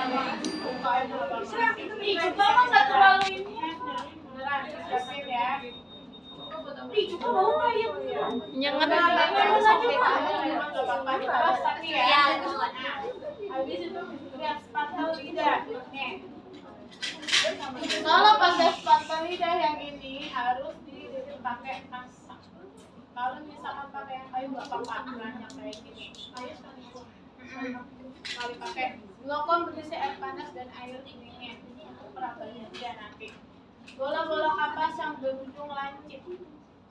Coba mah nggak terlalu ini. Beneran, siapin ya. Coba mau kayak Nyengat. Ya. Habis itu lihat pantau lidah. Nih. Kalau pakai pantau lidah yang ini harus dililit pakai kasa. Kalau misalkan pakai yang kayu nggak apa-apa, yang kayak gini. Kayu sekali pakai glokon berisi air panas dan air dingin untuk perabalnya dia nanti. Bola-bola kapas yang berujung lancip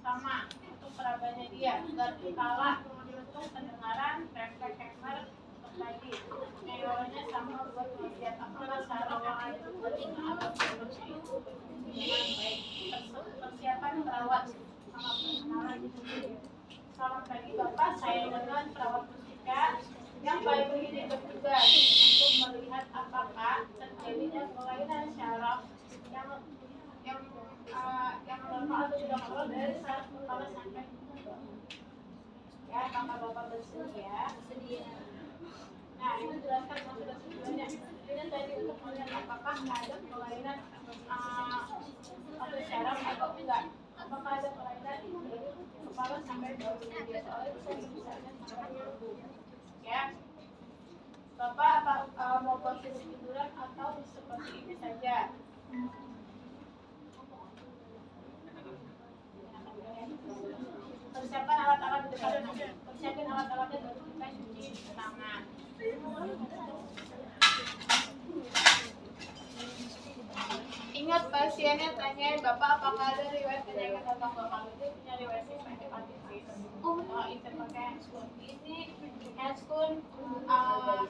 sama untuk perabalnya dia agar kepala untuk pendengaran refleks hekmer tadi neuralnya sama buat melihat apa saraf yang ada di telinga itu dengan baik. Persiapan perawat sama pengenalan itu. Selamat pagi Bapak, saya dengan perawat musika yang baik ini bertugas untuk melihat apakah terjadinya kelainan syaraf yang normal atau tidak normal dari saraf kepala sampai ya, apakah Bapak bersedia? Bersedia. Nah, itu jelaskan sudah sebelumnya. Ini tadi untuk melihat apakah ada kelainan atau syaraf atau enggak. Apakah ada kelainan dari kepala sampai bawah dia, soalnya bisa ya. Bapak mau posisi tiduran atau seperti ini saja? Persiapkan alat-alat persiapkan alat-alatnya baru kita cuci tangan. Ingat pasiennya tanya Bapak apakah ada riwayat penyakit atau enggak. Kalau dia punya riwayat hepatitis, itu pakai handscoon. Ini handscoon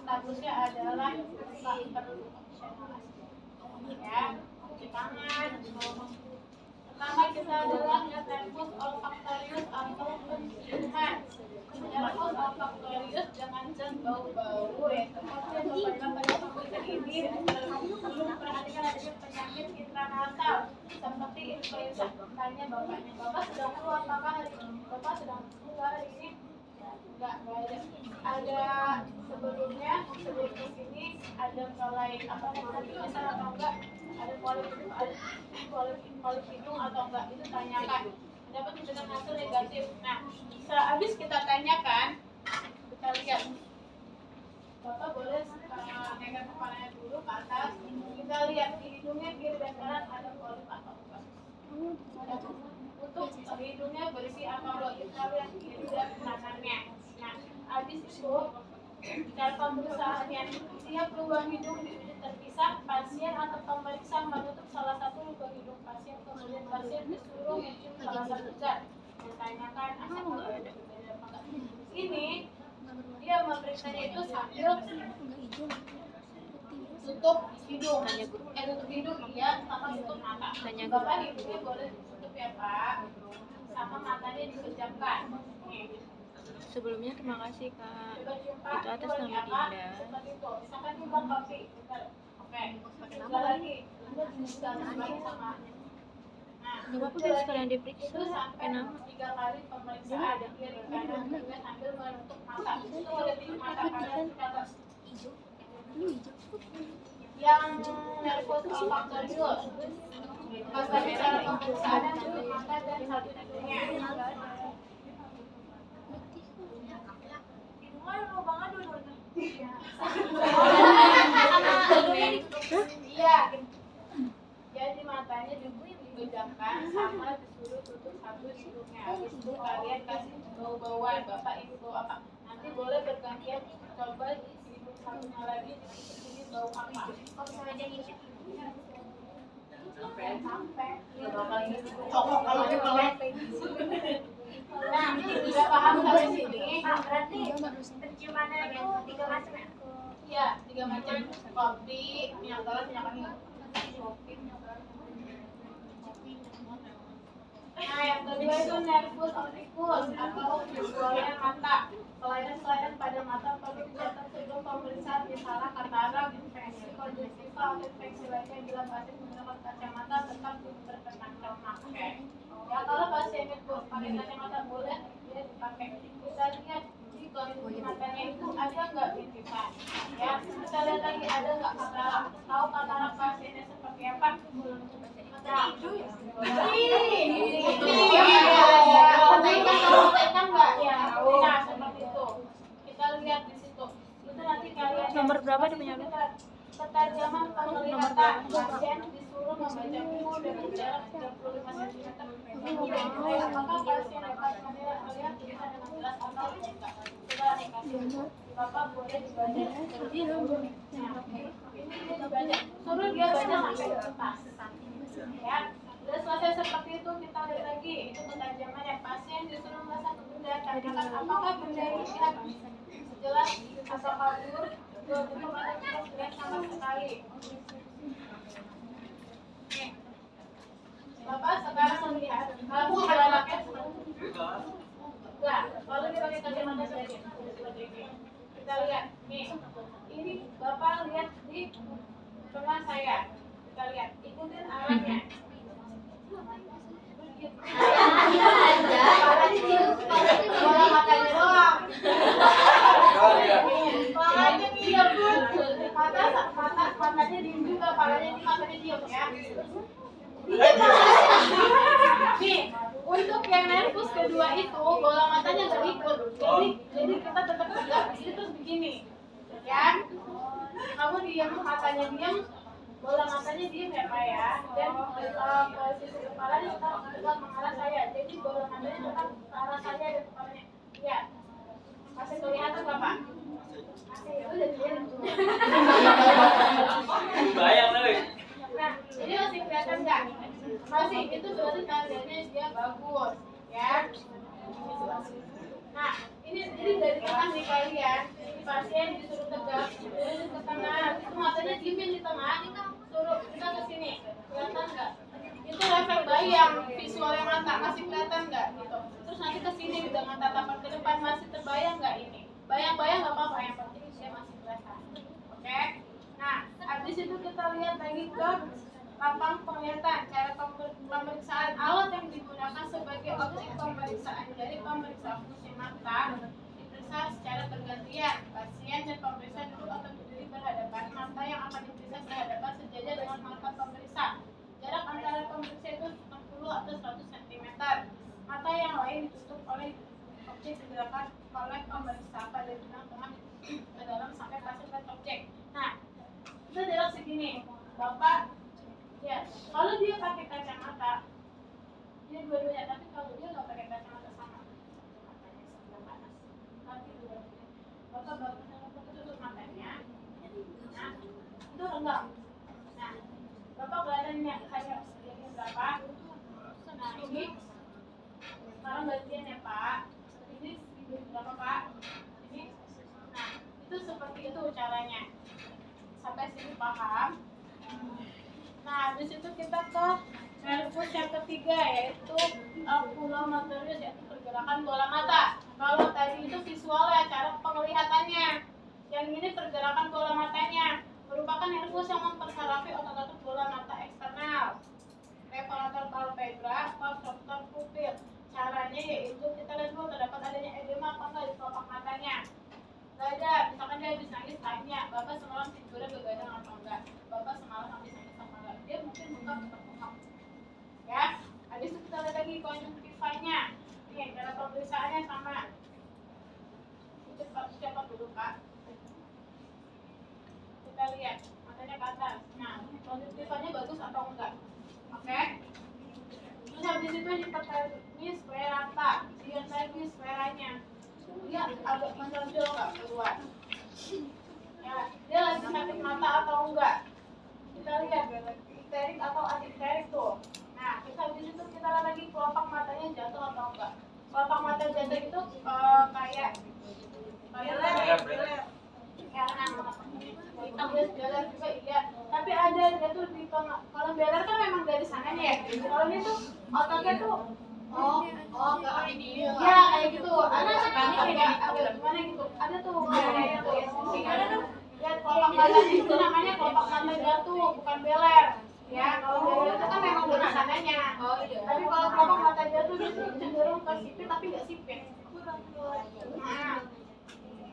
statusnya adalah perlu opsional ya. Cuci tangan. Pertama kita adalah nervus olfaktorius atau penciuman. Nervus olfaktorius jangan bau-bau ya. Seperti yang pada pemeriksaan ini perlu perhatikan adanya penyakit intranasal seperti influenza. Tanya bapaknya, Bapak sedang flu apakah Bapak sedang flu hari ini? Enggak ada. Ada sebelum ke sini ada mulai apa namanya atau enggak? Ada polip hidung atau enggak, itu tanyakan. Dapat menunjukkan hasil negatif. Nah, habis kita tanyakan, kita lihat. Bapak boleh naikkan kepalanya dulu ke atas. Kita lihat di hidungnya kiri dan kanan ada polip atau enggak. Untuk hidungnya berisi apa enggak, kita lihat kiri dan kanannya. Nah, habis itu cara pemeriksaannya, setiap lubang hidung terpisah, pasien atau pemeriksa menutup salah satu lubang hidung pasien, kemudian pasien disuruh mencium salah satu zat. Ditanyakan asal ini dia memeriksanya itu sambil tutup hidung, tutup hidung iya, sama tutup mata. Bapak hidungnya boleh ditutup ya Pak, sama matanya dipejamkan. Sebelumnya terima kasih Kak. Itu atas nama Dinda. Misalkan timbang kopi. Oke. Lagi. Gak apa-apa biar sekalian diperiksa. Kenapa? 3 kali pemeriksaan kiri kanan dengan sambil menutup mata. Itu boleh di mata kalian catat. Yang nervus olfaktorius. Pasal cara pemeriksaan tutup mata dan satu hidungnya. Iya. Jadi matanya dipejamkan sama disuruh tutup satu hidungnya. Habis itu kalian kasih bau-bauan, Bapak Ibu bau apa? Nanti boleh bergantian coba di hidung satunya lagi di sini bau apa? Kok sengaja ngicip? Sampai. Cokok kalau nah, sudah paham sampai sini? Pak, berarti penciumannya itu 3 macam ya? Iya, 3 macam. Kopi, minyak telur, minyak angin. Nah, yang kedua itu nervus opticus atau visualnya mata. Kelainan-kelainan pada mata perlu dicatat sebelum pemeriksaan, misalnya katarak, infeksi konjungtiva, atau infeksi lainnya bila pasien menggunakan kacamata tetap berkenan memakai. Ya, kalau pasien itu pakai kacamata boleh dia dipakai. Kita lihat di kondisi matanya itu ada nggak bintisan? Ya, kita lihat lagi ada nggak katarak? Tahu katarak pasiennya seperti apa? Hijau ya? Kan nggak? Ya, nah seperti itu. Kita lihat di situ. Itu nanti kalian. Nomor berapa dia punya? Ketajaman penglihatan pasien disuruh membaca buku dengan jarak 35 cm. Apakah pasien dapat melihat tulisan dengan jelas atau tidak? Coba nih kasih. Bapak boleh dibaca. Nah, ini dia dibaca. Suruh dia baca sampai tuntas. Ya, udah selesai seperti itu kita lihat lagi. Itu ketajamannya pasien disuruh melihat benda. Tanyakan apakah benda ini lihat jelas atau kabur. Belum ada lihat sama sekali. Nih, Bapak sekarang melihat kamu jalannya enggak, kalau dia pakai kacamata seperti ini. Kita lihat, nih, ini Bapak lihat di rumah saya. Kita lihat, ikutin arahnya. Bola matanya doang. Palanya diam, matanya diam juga, matanya diam ya. Nih, untuk yang nervus kedua itu bola matanya nggak ikut, jadi kita tetap tegak di situ begini, ya. Kamu diam, matanya diam, bola matanya diam ya Pak ya. Dan posisi kepalanya tetap tegak mengarah saya, jadi bola matanya tetap ke arah saya dan kepalanya. Iya, masih kelihatan nggak Pak? Masih, udah dilihat. Bayang nih. Nah, ini masih kelihatan nggak? Masih, itu berarti tandanya dia bagus, ya. Nah, ini jadi dari tengah nih kalian, ini pasien disuruh tegak, lurus ke tengah, itu matanya diemin di tengah, suruh kita ke sini, kelihatan nggak? Itu refleks bayang, visualnya mata masih kelihatan nggak? Gitu. Terus nanti ke sini dengan tatapan ke depan masih terbayang nggak ini? Bayang-bayang nggak apa-apa, yang penting dia masih kelihatan. Oke? Nah, habis itu kita lihat lagi ke lapang penglihatan, cara pemeriksaan alat yang digunakan sebagai objek pemeriksaan. Jadi pemeriksa fungsi mata diperiksa secara bergantian. Pasien dan pemeriksa duduk atau berdiri berhadapan. Mata yang akan diperiksa berhadapan sejajar dengan mata pemeriksa. Jarak antara pemeriksa itu 60 atau 100 cm. Mata yang lain ditutup oleh objek digerakkan oleh pemeriksa pada benang tengah ke dalam sampai pasien dan objek. Nah, kita jarak segini. Bapak, ya, kalau dia pakai kacamata, dia dua-duanya. Tapi kalau dia nggak pakai kacamata sama, matanya sebelah panas. Nanti dua-duanya. Bapak baru tutup matanya. Nah, itu enggak. Nah, Bapak kelihatannya kayak segini berapa? Nah, ini sekarang gantian ya Pak. Ini segini berapa Pak? Ini. Nah, itu seperti itu caranya. Sampai sini paham? Nah, habis itu kita ke nervus yang ketiga, yaitu oculomotorius, yaitu pergerakan bola mata. Kalau tadi itu visualnya, cara penglihatannya. Yang ini pergerakan bola matanya, merupakan nervus yang mempersarafi otot-otot bola mata eksternal. Reflektor palpebra, konstruktor pupil. Caranya yaitu kita lihat dulu terdapat adanya edema apa enggak di kelopak matanya. Gak ada, misalkan dia habis nangis tanya, Bapak semalam tidurnya begadang atau enggak? Bapak semalam habis nangis apa enggak? Dia mungkin buka. Ya, habis itu kita lihat lagi konjungtivanya. Nih, cara pemeriksaannya sama. Cepat dulu Pak. Kita lihat, matanya ke atas. Nah, konjungtivanya bagus atau enggak? Oke? Terus habis itu ini square rata, lihat lagi square-nya. Dia agak menonjol nggak keluar? Ya, dia lagi sakit mata atau enggak? Kita lihat ikterik atau antikterik tuh. Nah, habis itu kita lihat lagi kelopak matanya jatuh atau enggak. Kelopak mata jatuh itu kayak beler. Ya, nah, beler juga iya. Tapi ada dia tuh di tengah. Kalau beler kan memang dari sananya ya. Kalau ini tuh otaknya tuh kayak ini. Ya, kayak gitu. Ada agak gimana gitu. Ada tuh kayak gitu ya. Ada tuh lihat kelopak mata itu namanya kelopak mata jatuh, bukan beler. Ya, kalau beler itu kan memang dari sananya. Tapi kalau kelopak mata jatuh itu cenderung ke sipit tapi nggak sipit. Nah,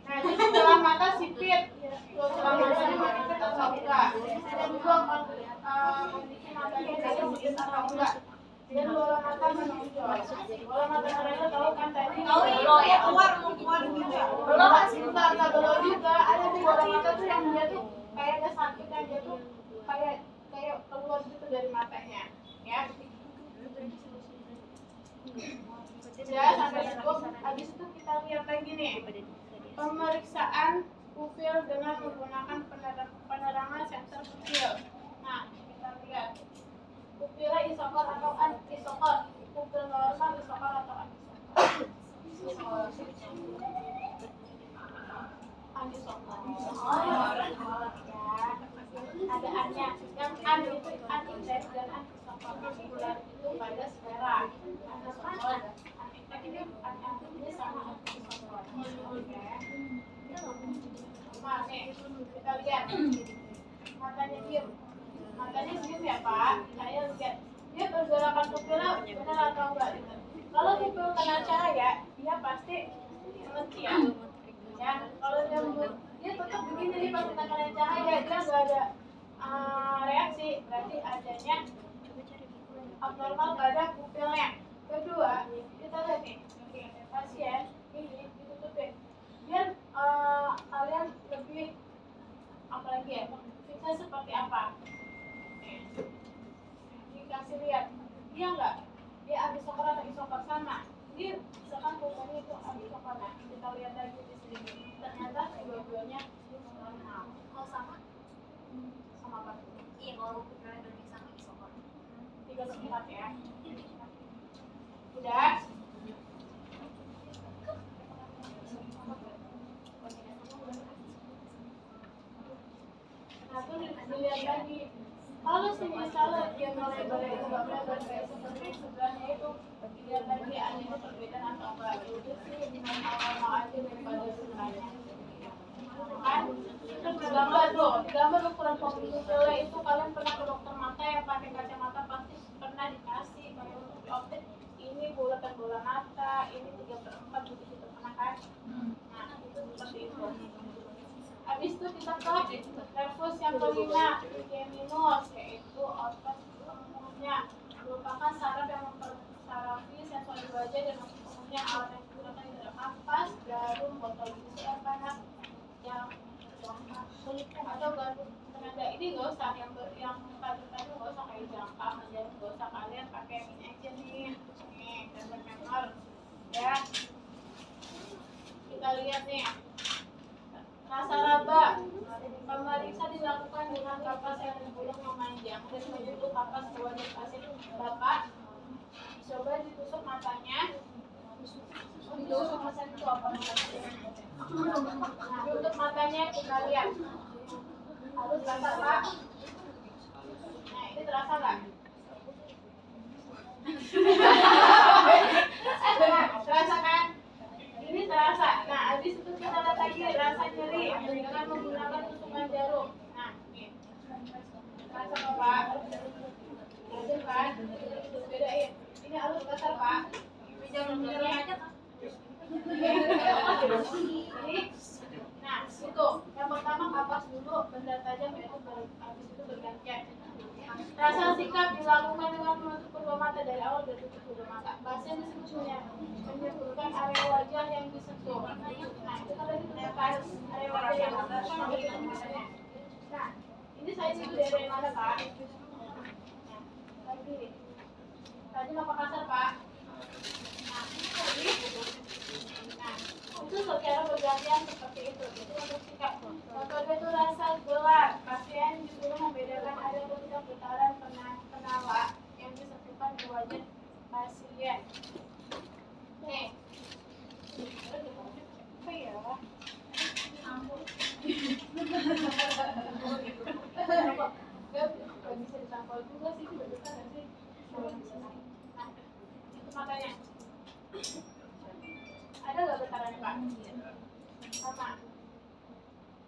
Nah, di sebelah mata sipit, sebelah matanya sipit atau enggak. Dan juga kondisi matanya sipit atau enggak. Dan bola mata menonjol. Bola mata mereka tahu kan tadi? Tahu ya, keluar gitu ya. Belum enggak belum juga. Ada di bola mata tuh yang dia tuh kayak ada sakitnya, dia tuh kayak keluar gitu dari matanya, ya. Ya, sampai cukup. Habis itu kita lihat lagi nih. Pemeriksaan pupil dengan menggunakan penerangan sensor pupil. Nah, kita lihat. Pupilnya isokor atau anisokor. Pupil normal, isokor atau anisokor. Anisokor. Ada A-nya. Yang an itu anindeks dan anisokor. Bulan itu pada sfera. Anisokor. Ini sama anisokor. Oke. Nah, nih, kita lihat. Matanya diem. Matanya diem ya, Pak. Saya lihat. Dia pergerakan pupilnya benar atau enggak gitu. Kalau pupil kena cahaya, dia pasti mengerti ya. Ya, kalau dia tetap begini nih pas kita kena cahaya, dia nggak ada reaksi, berarti adanya abnormal pada pupilnya. Kedua, kita lihat nih, pasien ini ditutupin. Biar kalian lebih apalagi ya, fixnya seperti apa? Dikasih lihat, dia enggak? Dia anisokor atau isokor sama? Dia misalkan pupilnya itu anisokor, nah kita lihat lagi di sini. Ternyata dua-duanya normal. Oh sama? Sama apa? Iya, kalau pupilnya lebih sama isokor. 3/4 ya. Udah. Nah, tuh dilihat lagi. Kalau misalnya dia melebar kayak seperti sebelahnya itu, dilihat lagi ada perbedaan atau enggak. Itu sih normal aja daripada sebelahnya. Kan? Terus gambar ukuran pupilnya itu kalian pernah ke dokter mata yang pakai kacamata pasti pernah dikasih pakai untuk dioptik. Ini bulatan bola mata, ini 3/4 begitu pernah kan? Nah, itu seperti itu. Habis itu kita ke nervus yang kelima, trigeminus, yaitu otot umumnya merupakan saraf yang mempersarafi sensori wajah dan umumnya alat yang digunakan adalah kampas, jarum, botol bisu air panas, yang atau gantung tenaga. Ini nggak usah yang tadi nggak usah kayak jangka, jarum nggak usah, kalian pakai yang ini aja nih, gambar ya. Kita lihat nih. Rasa raba, pemeriksa dilakukan dengan kapas yang tergulung memanjang dan menutup kapas ke wajah pasien. Bapak, coba ditusuk matanya. Ditusuk matanya itu apa? Nah, tutup matanya, kita lihat. Harus terasa, Pak. Nah, ini terasa nggak? Terasa kan? Ini terasa. Nah, habis itu kita lihat lagi rasa nyeri dengan menggunakan tusukan jarum. Nah, ini terasa apa, Pak? Terasa kan? Bedain. Ini halus kasar, Pak. Jarum aja kan? Ini. Nah, itu. Yang pertama kapas dulu, benda tajam itu habis itu bergantian. Rasa sikap dilakukan dengan menutup kedua mata dari awal dan tutup kedua mata. Pasien disebutnya menyebutkan area wajah yang disentuh. Nah, itu kan tadi ternyata area wajah yang disentuh. Nah, ini saya itu dari mana, Pak? Nah, lagi. Tadi apa kasar, Pak? Nah, ini tadi. Nah, itu secara bergantian seperti itu. Itu untuk sikap. Metode itu rasa gelar. Pasien disuruh membedakan ada bentuk getaran penawar yang disentuhkan ke wajah pasien. Nih. Apa ya? Gak bisa ditampol juga sih, bisa nggak sih? Nah, itu matanya. Ada nggak getarannya, Pak? Sama.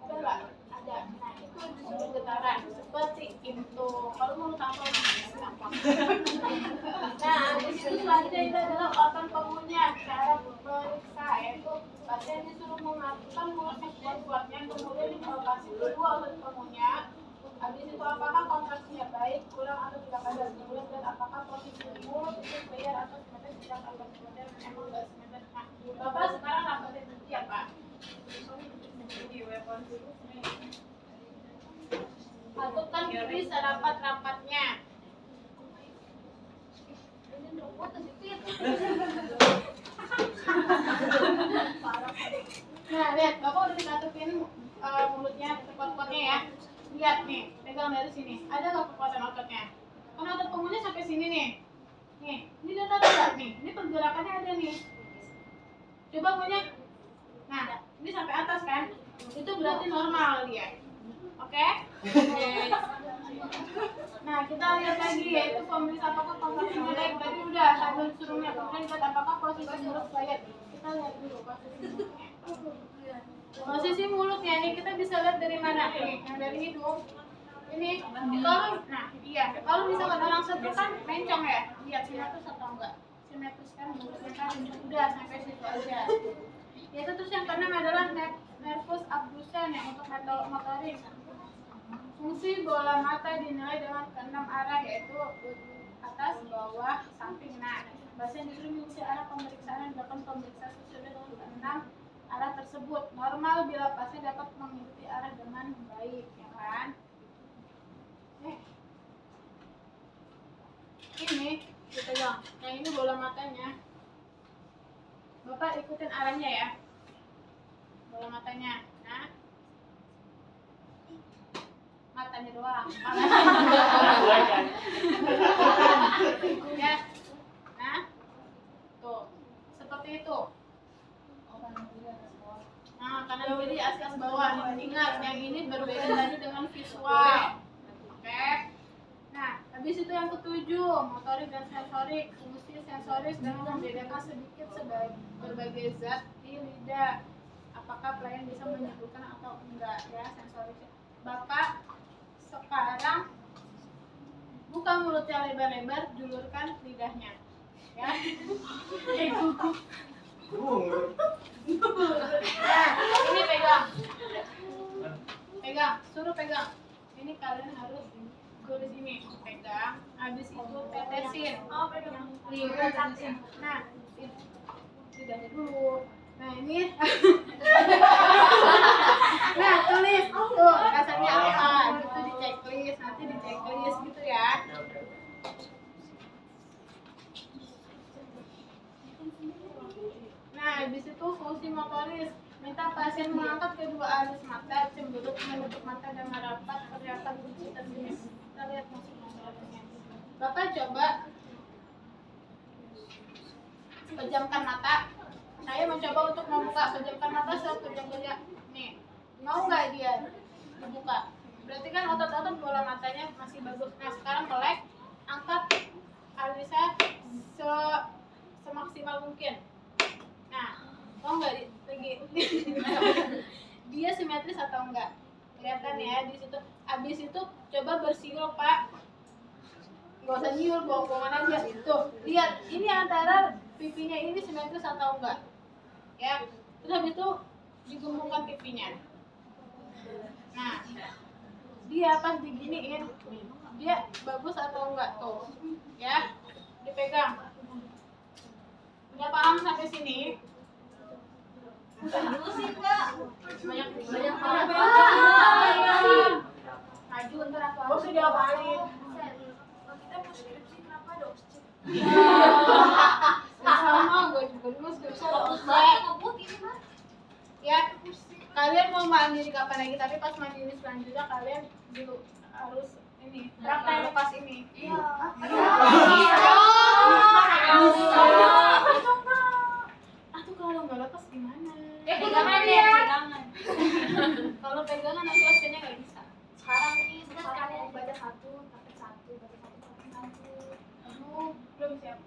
Ada nggak? Ada. Nah, itu disebut getaran. Seperti itu. Kalau mau tampol, gampang. Nah, di sini selanjutnya itu adalah organ pengunyah. Cara memeriksa, yaitu pasien disuruh mengaturkan musik kuat-kuatnya, kemudian dikolokasi kedua otot kemunya. Habis itu apakah kontraksinya baik, kurang atau tidak ada, kemudian dan apakah posisi mulut itu clear atau sebenarnya tidak agak kemudian emang nggak sebenarnya. Nah, Bapak sekarang rapatin nanti ya Pak. Di weapon dulu nih. Lakukan diri serapat-rapatnya. Nah, lihat, Bapak udah dikatupin mulutnya, kuat-kuatnya ya. Lihat nih, pegang dari sini. Ada nggak kekuatan ototnya? Kan otot punggungnya sampai sini nih. Nih, ini ada nggak nih? Ini pergerakannya ada nih. Coba punya. Nah, ini sampai atas kan? Itu berarti normal dia. Oke? Nah, kita lihat lagi yaitu pemeriksaan apakah kontraksinya baik. Tadi udah sambil suruhnya, kemudian lihat apakah posisi mulut baik. Kita lihat dulu posisi mulutnya. Posisi mulutnya ini kita bisa lihat dari mana? Nih, yang dari hidung. Ini kalau kalau misalkan orang setruk kan mencong ya. Lihat simetris atau enggak? Simetris kan mulutnya kan udah sampai situ aja. Yaitu terus yang keenam adalah nervus abdusen yang untuk motorik. Fungsi bola mata dinilai dengan keenam arah yaitu atas, bawah, samping. Nah, pasien disuruh mengisi arah pemeriksaan dan dilakukan pemeriksaan sesuai dengan keenam arah tersebut. Normal bila pasien dapat mengikuti arah dengan baik, ya kan? Ini dipegang. Yang ini bola matanya. Bapak ikutin arahnya ya. Bola matanya. Nah, matanya doang. Ya. Nah, tuh seperti itu. Nah, kanan kiri atas bawah. Ingat, yang ini berbeda tadi dengan visual. Oke. Nah, habis itu yang ketujuh, motorik dan sensorik. Fungsi sensoris dengan membedakan sedikit berbagai zat di lidah. Apakah pelayan bisa menyebutkan atau enggak ya sensorik. Bapak sekarang buka mulutnya lebar-lebar, julurkan lidahnya. Ya. Nah, ini pegang. Pegang, suruh pegang. Ini kalian harus di sini pegang. Habis itu tetesin. Oh, pegang. Tetesin. Nah, lidahnya dulu. Nah, ini. Nah, tulis tuh rasanya apa gitu di checklist, nanti di checklist gitu ya. Nah, habis itu fungsi motoris, minta pasien mengangkat kedua alis mata, cemberut, menutup mata dengan rapat, kelihatan kunci tersenyum. Kita lihat fungsi motorisnya. Bapak coba pejamkan mata. Saya mencoba untuk membuka, pejamkan mata sekejap-kejap. Nih, mau nggak dia dibuka? Berarti kan otot-otot bola matanya masih bagus. Nah, sekarang melek, angkat alisnya semaksimal mungkin. Nah, mau nggak lagi dia simetris atau enggak? Kelihatan ya di situ. Abis itu coba bersiul Pak. Nggak usah nyiul, bohong-bohongan aja. Tuh, lihat ini antara pipinya ini simetris atau enggak? Ya, terus habis itu digembungkan pipinya. Nah, dia pas diginiin, dia bagus atau enggak tuh? Ya, dipegang. Udah paham sampai sini? Dulu sih Kak. Banyak maju ntar aku harus diapain? Kita mau skripsi kenapa dong? Sama gue juga dulu skripsi ya, kalian mau mandiri kapan lagi, tapi pas mandiri selanjutnya kalian dulu harus ini praktek lepas ini. Iya. Atau kalau nggak lepas gimana? Pegangan ya. Kalau pegangan nanti hasilnya nggak bisa. Sekarang nih kalian baca satu, praktek satu, baca satu, praktek satu. Belum siap.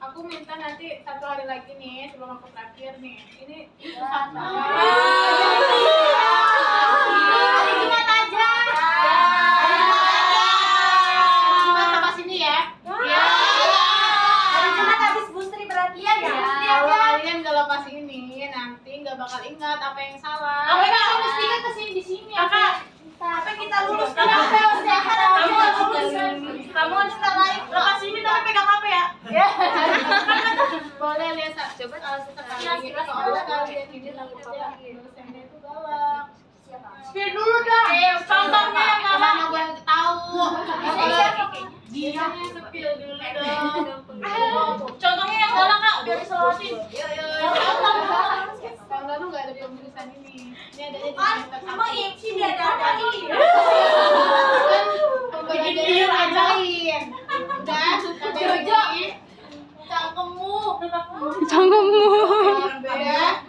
Aku minta nanti 1 hari lagi nih sebelum aku terakhir nih. Ini susah banget. Hari Jumat aja. Hari Jumat lepas ini ya. Hari Jumat habis Busri berarti ya. Kalau kalian gak lepas ini, Coba kalian ini dosennya itu galak. Spill dulu dah. Contohnya yang galak. Mana gue tahu. Dia spill dulu dong. Contohnya yang galak kak, biar diselawatin. Tahun lalu nggak ada pemeriksaan ini. Ini adanya di semester Sama IMC dia ada ini. pembelajaran ajain. Udah, sampai ini. Cangkemmu. Cangkemmu. Udah.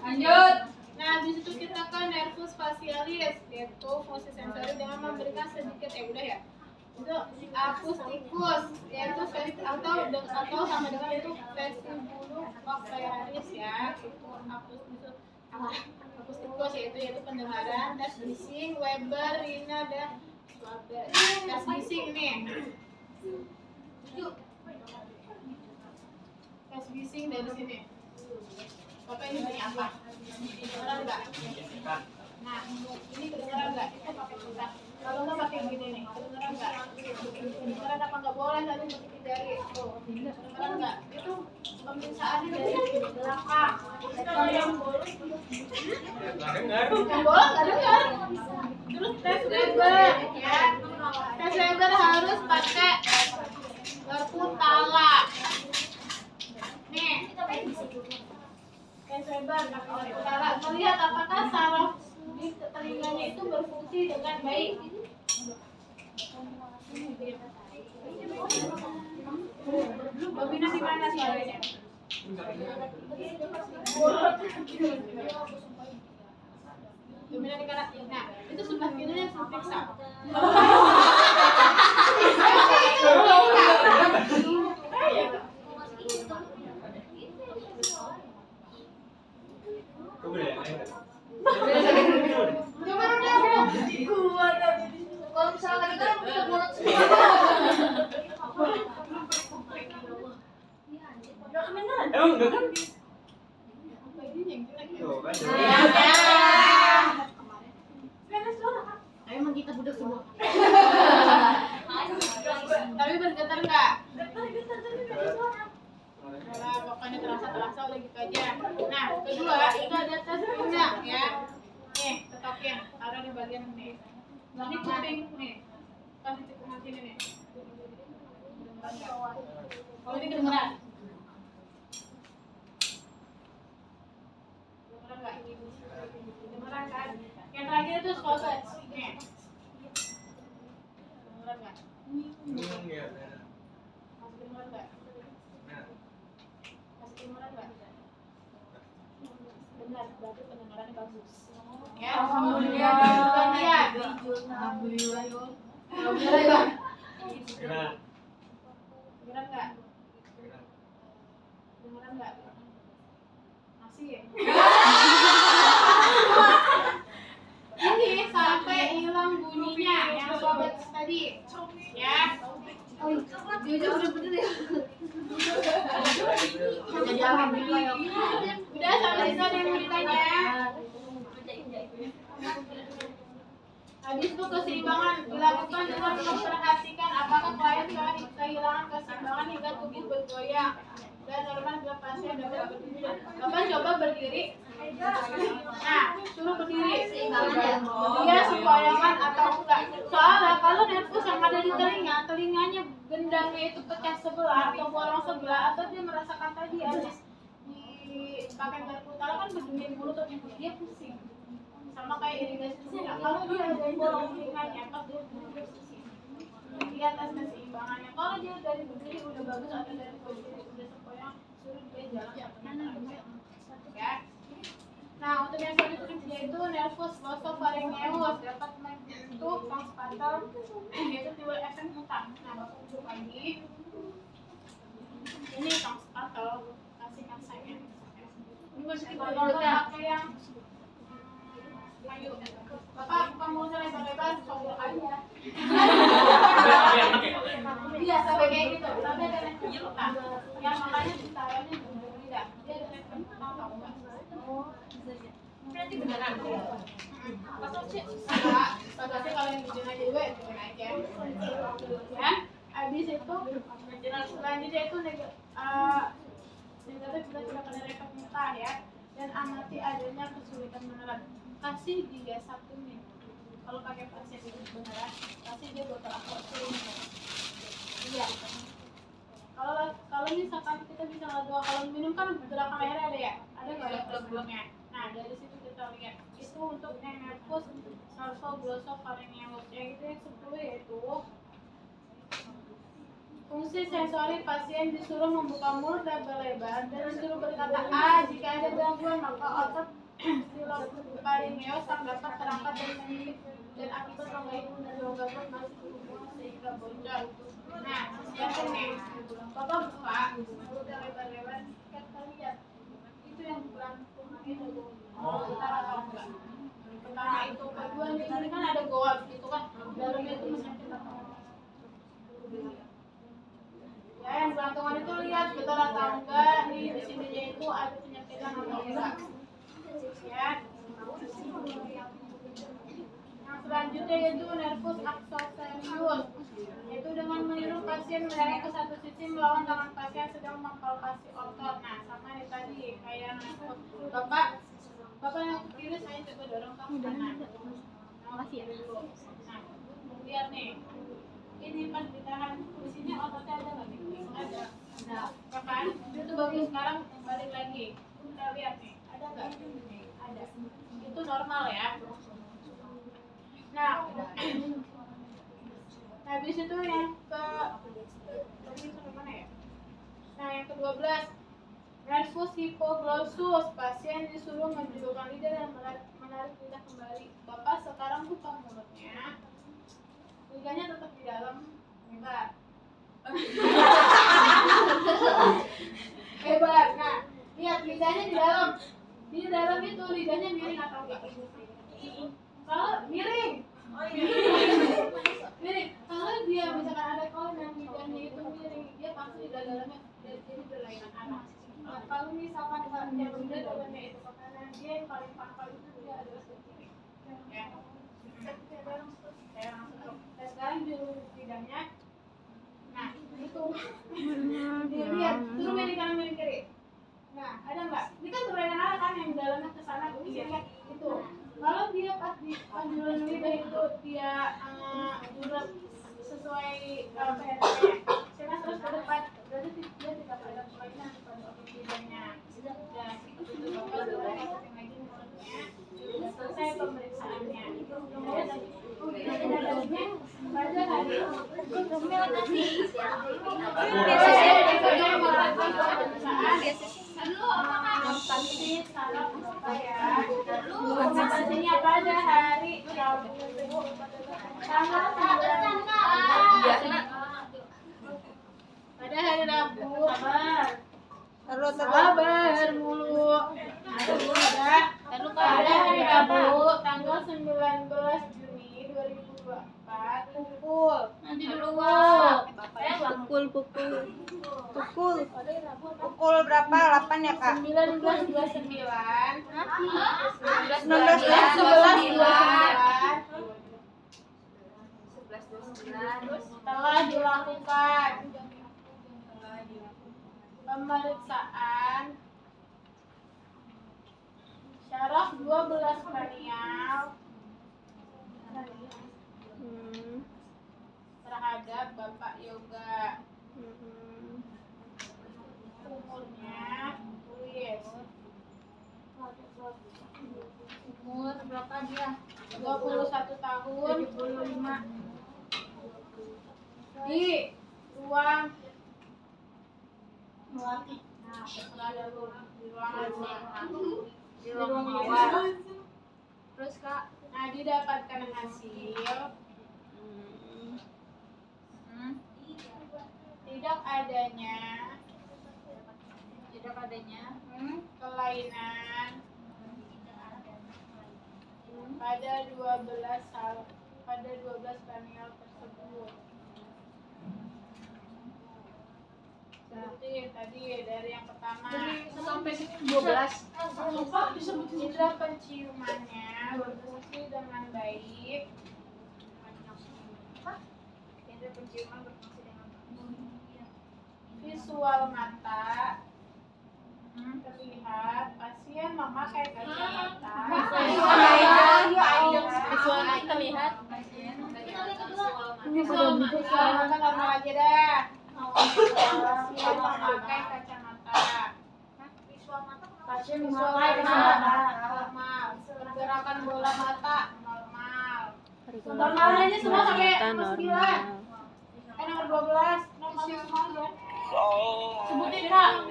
Lanjut. Nah, habis itu kita ke nervus facialis, yaitu fungsi sensori dengan memberikan sedikit udah ya. Itu akustikus, yaitu atau sama dengan itu vestibulum ocularis ya. Itu akustikus yaitu pendengaran, tes bising, Weber, Rina dan Schwaber. Tes bising nih. Tes bising dari sini. Bapak ini bunyi apa? Kedengeran nggak? Nah, ini kedengeran nggak? Itu pakai pita. Kalau nggak pakai gini nih, kedengeran nggak? Kedengeran apa nggak boleh tadi pakai jari? Tuh, kedengeran nggak? Itu pemeriksaannya dari belakang. Kalau yang boleh, yang boleh nggak dengar. Terus tes Weber, ya. Tes Weber harus pakai garpu tala. Nih, tes Weber pakai garpu tala. Melihat apakah saraf di telinganya itu berfungsi dengan baik. Bobina di mana suaranya? Bobina di kanan. Nah, itu sebelah kiri yang saya periksa. Kalau misalnya kita kita buat Emang enggak kan? Tuh kan. Emang kita budak semua. Tapi bergetar nggak? Nah, pokoknya terasa udah gitu aja. Nah, kedua itu ada tes pinggang ya. Nih, tetokin, taruh di bagian ini. Ini kuping nih. Kasih cekungan sini nih. Kalau ini kedengeran. Kedengeran nggak? Kedengeran kan? Yang terakhir itu Schwaber. Nih. Kedengeran nggak? Iya. Masih kedengeran nggak? Masih kedengeran nggak? Benar, berarti pendengarannya bagus. Ya, alhamdulillah. Alhamdulillah yo. Alhamdulillah. Kedengeran. Kedengeran nggak? Kedengeran nggak? Masih ya? Ini sampai hilang bunyinya yang sobat tadi. Ya. Udah bener ya. Jadi alhamdulillah ya. Udah sampai situ ada yang mau ditanya. Habis itu keseimbangan dilakukan dengan memperhatikan apakah klien telah kehilangan keseimbangan hingga tubuh bergoyang dan normal bila pasien dapat berdiri. Bapak coba berdiri. Nah, suruh berdiri. Dia sembarangan atau enggak? Soalnya kalau nervus yang ada di telinganya gendangnya itu pecah sebelah atau bolong sebelah atau dia merasakan tadi habis dipakai garpu tala kan berdiri di mulut dia pusing. Sama kayak irigasi telinga. Kalau dia ada yang bolong telinganya, pas dia pusing. Lihat tes keseimbangannya. Kalau dia dari berdiri udah bagus atau dari berdiri udah sempoyang, suruh dia jalan. Ya. Nah, untuk yang tadi dia itu nervus glossopharyngeus dapat membentuk pons fatal yaitu timbul efek mutan. Nah, Bapak ujuk lagi. Ini pons fatal kasihkan saya. Ini masih kita pakai yang ayo. Bapak bukan mau lebar-lebar, sobok aja. Iya, sampai kayak gitu. Sampai ada efek mutan. Yang makanya ditaruhnya berbeda. Dia ada efek mutan atau enggak? Berarti beneran pasal kalau yang bikin aja juga bikin aja ya. Habis itu selanjutnya itu Sebenarnya kita tidak pada rekap muka ya, dan amati adanya kesulitan menelan. Kasih dia 1 menit. Kalau pakai pasien itu beneran, kasih dia botol aqua iya. Kalau misalkan kita bisa dua kalau minum kan belakang airnya ada ya, ada nggak ya sebelumnya. Nah dari situ kita lihat itu untuk yang nervus, salvo, gloso, pharyngeus yang itu yang 10 yaitu fungsi sensori pasien disuruh membuka mulut lebar-lebar dan disuruh berkata A. Jika ada gangguan maka otot pharyngeus tak dapat terangkat dan mengikat dan akibat rongga hidung dan rongga perut masih berhubungan sehingga bocor. Nah, siapkan nih. Bapak buka mulut yang lebar-lebar kita lihat itu yang berlangsung itu utara atau enggak. Pertama itu kedua ini kan ada goa gitu kan dalamnya itu menyakit atau enggak. Ya, yang gelantungan itu lihat betul atau enggak nih di sininya itu ada penyakitan atau enggak. Ya. Yang selanjutnya yaitu nervus axosemiosus, yaitu dengan meniru pasien mendarat ke satu sisi melawan tangan pasien sedang mempalpasi otot. Nah, sama nih tadi kayak nervus. Bapak yang ke kiri saya coba dorong ke kanan. Makasih ya. Nah, lihat nih. Ini pas ditahan di sini ototnya ada nggak nih? Ada. Kan? Itu bagus. Sekarang balik lagi. Kita lihat nih, ada nggak? Ada. Itu normal ya. Nah, habis itu yang mana ya? Nah, yang ke-12 nervus hipoglossus, pasien disuruh menjulurkan lidah dan menarik lidah kembali. Bapak sekarang buka mulutnya. Lidahnya tetap di dalam, hebat. Hebat. Nah, lihat lidahnya di dalam. Di dalam itu lidahnya miring atau enggak? Kalau miring. Miring. Kalau dia misalkan ada kawan yang lidahnya itu miring, dia pasti di dalamnya jadi berlainan arah. Kalau misalkan yang udah dalamnya itu ke kanan, dia yang paling pangkal itu dia adalah ke kiri. Ya. Nah, sekarang juru lidahnya. Nah, itu. Dia lihat, suruh miring kanan miring kiri. Nah, ada nggak? Ini kan berlainan arah kan yang dalamnya ke sana ke kiri kan? Itu. Kalau dia pas di panjuran lidah itu dia bulat sesuai PRT-nya, karena terus ke depan, berarti dia tidak ada kelainan pada otot lidahnya. Dan itu sudah bapak sudah masukin lagi mulutnya, sudah selesai pemeriksaannya. Pada hari Konsultasinya pada hari Rabu tanggal 9. Pada hari Rabu sabar mulu. Sudah pada hari Rabu tanggal 19 Juni 2024 pukul Nanti dulu. Pukul berapa? 8 ya, Kak? 19.29 telah dilakukan pemeriksaan syaraf 12 kranial terhadap Bapak Yoga. Umurnya tulis. Umur berapa dia? 21 tahun, 75. Di ruang Melati. Nah, setelah ada di ruangan di ruang mawar. Terus Kak, nah didapatkan hasil tidak adanya kelainan pada 12 kranial tersebut. Seperti tadi dari yang pertama Sampai 12. indera penciumannya berfungsi dengan baik. Indera penciuman berfungsi dengan baik. visual mata terlihat pasien memakai kacamata. Visual terlihat. Visual mata normal aja dah. Pasien memakai kacamata. Pasien memakai kacamata normal. Pergerakan bola mata normal. Normal aja semua sampai Mata 9. normal. Nomor 12 normal semua ya. Sebutin Kak.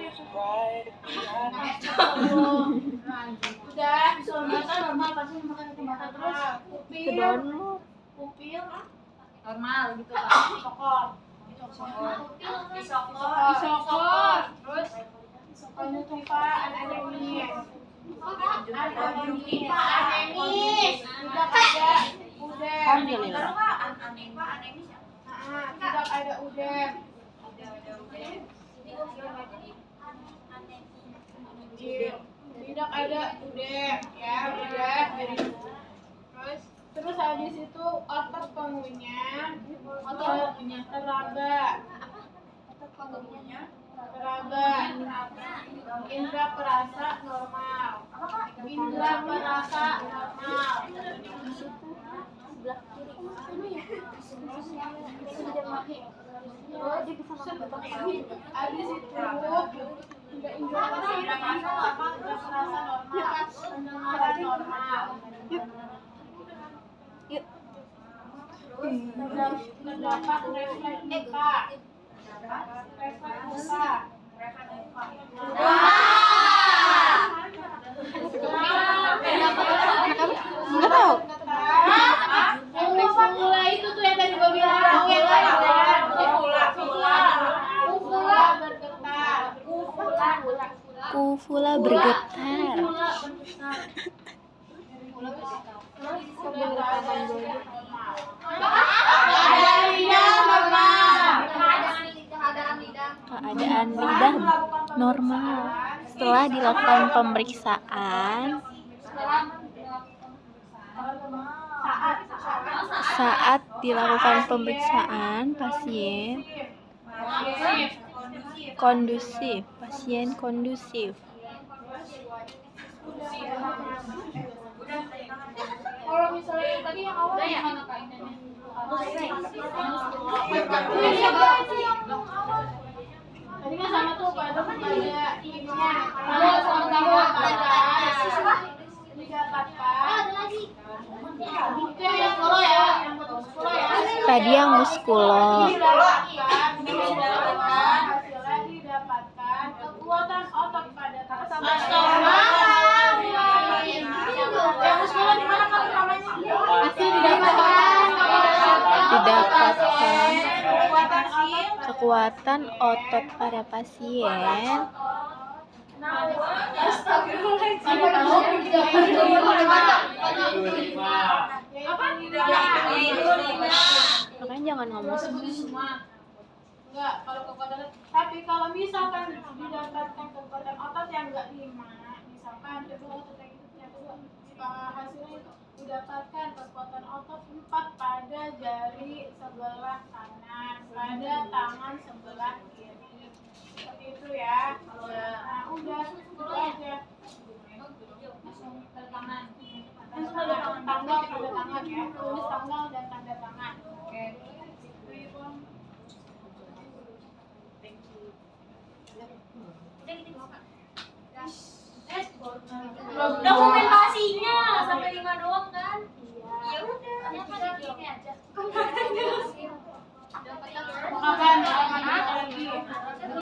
Udah, visual mata normal pasti memakai kacamata terus. Kedownload. Pupil Normal gitu Pak. sokor. Isokor. Terus konjungtiva anemis. Konjungtiva anemis. Tidak ada udem. Alhamdulillah. Tidak ada udem. Tidak ada udem ya, udah. Terus habis itu otot pengunyah teraba. Indra perasa normal. Indra perasa normal. Habis itu indra perasa normal. Pendengaran normal. Terdapat refleks muka. Nggak tahu. Uvula itu tuh yang tadi gue bilang. Uvula bergetar. Uvula bergetar. Keadaan lidah normal. Setelah dilakukan pemeriksaan, saat dilakukan pemeriksaan pasien kondusif. Kalau misalnya yang tadi yang awal gimana Kak Indah? Tadi kan sama tuh pada ininya. Kalau didapatkan. Itu yang sekolah ya, yang sekolah ya. Tadi yang muskulo. Hasilnya didapatkan kekuatan otot pada yang muskulo di mana kamu namanya? Hasil didapatkan kekuatan otot pada pasien. Makanya jangan ngomong semua. Enggak, kalau kekuatan, tapi kalau misalkan didapatkan kekuatan otot yang enggak 5, misalkan kedua otot yang itu punya kedua, hasilnya itu didapatkan kekuatan otot 4 pada jari sebelah kanan, pada tangan sebelah kiri. Seperti itu ya. Nah, udah itu aja. Langsung ke tangan. Langsung ada tanggal tanda tangan ya. Tulis tanggal dan tanda tangan. Oke. Dokumentasinya sampai 5 doang kan? Iya udah. Ini aja.